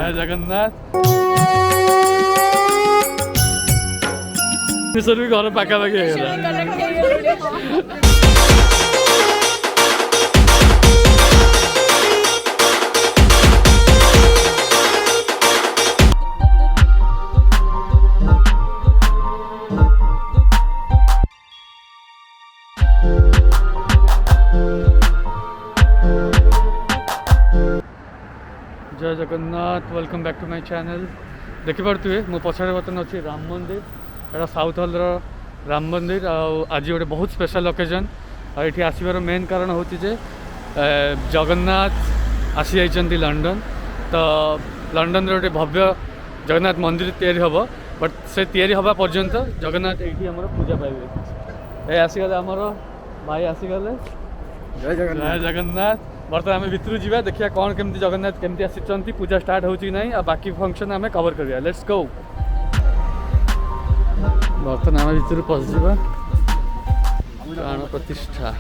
जय जगन्नाथ सर भी घर पाखापाखि जय Jagannath welcome back to my channel देखिपे मो पछाड़े बर्तन अच्छी राम मंदिर एटा साउथ हॉल राम मंदिर आज गोटे बहुत स्पेशल ओकेजन ये आसबार मेन कारण हूँ जे जगन्नाथ आसी जाइछन्ति लंडन तो लंडन गोटे भव्य जगन्नाथ मंदिर तैयारी हम बट से तैयारी हवा पर्यंत जगन्नाथ ये पूजा पाइबे ये आसीगले आमर भाई आसीगले जय जगन्नाथ बर्तमान आम भितर जावा देखिए कौन केमती जगन्नाथ केमती आसी पूजा स्टार्ट होची नहीं आ बाकी फंक्शन आम कवर करिया लेट्स गो बर्तमान आम भितर पशिजा प्राण प्रतिष्ठा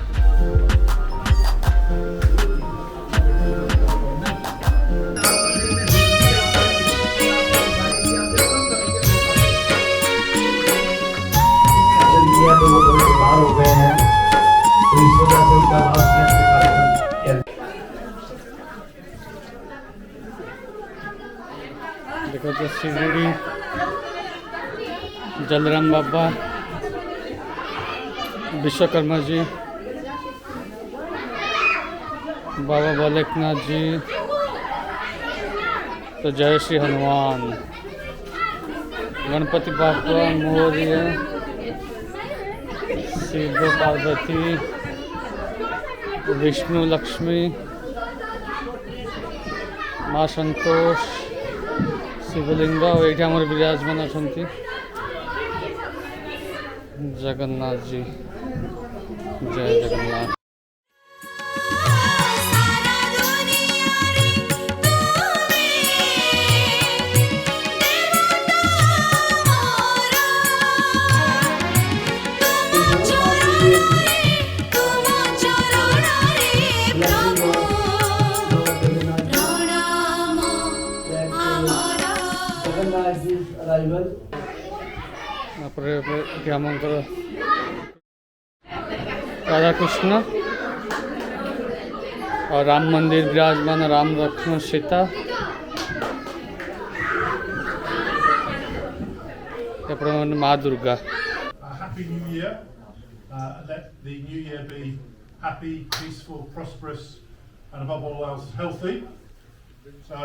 बाहर हो गए हैं तो इस वजह से उनका देखो तो शिवड़ी जलराम बाबा विश्वकर्मा जी बाबा बालकनाथ जी तो जय श्री हनुमान गणपति बाबा मोरिया शिव पार्वती विष्णु लक्ष्मी माँ संतोष शिवलिंग और ये विराजमान अच्छा जगन्नाथ जी जय जगन्नाथ राधा कृष्ण और राम मंदिर विराजमान राम लक्ष्मण सीता माँ Durga Happy New Year. Let the new year be happy, peaceful, prosperous, and above all else healthy. So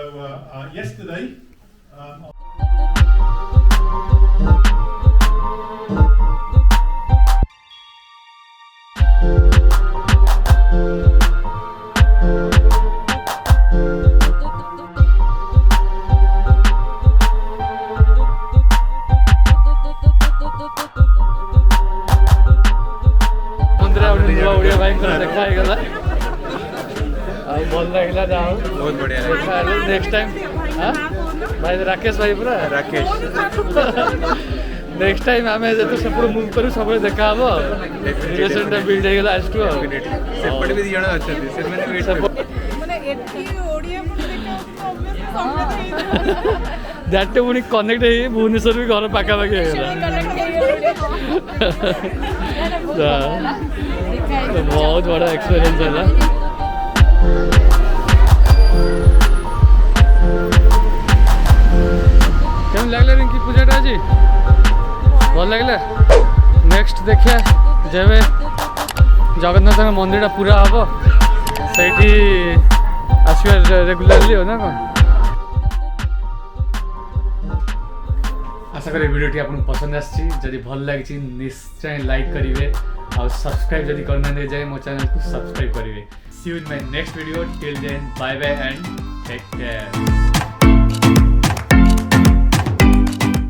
yesterday भल लगे जाओ बहुत बढ़िया नेक्स्ट टाइम भाई राकेश भाई पूरा राकेश नेक्स्ट टाइम आम जो सब मुव करूँ सब देखा हम रिलेशन बिल्ड हो गला आजकू सेपटे भी जण अछंती से माने माने एठी ओडिया दैट पुणी कनेक्ट है भुवनेश्वर भी घर पाखापाखि बहुत बड़ा एक्सपीरियंस है केम लगले रिंकी पूजाटा आज भल लगे नेक्स्ट देखिए जब जगन्नाथ मंदिर पूरा हम से आसवा रेगुलारली हो ना कौन आशा करें वीडियो आपको पसंद आदि भल लगी निश्चय लाइक करेंगे और सब्सक्राइब जब करना जाए मो चैनल को सब्सक्राइब करेंगे see you in my next video till then bye bye and take care.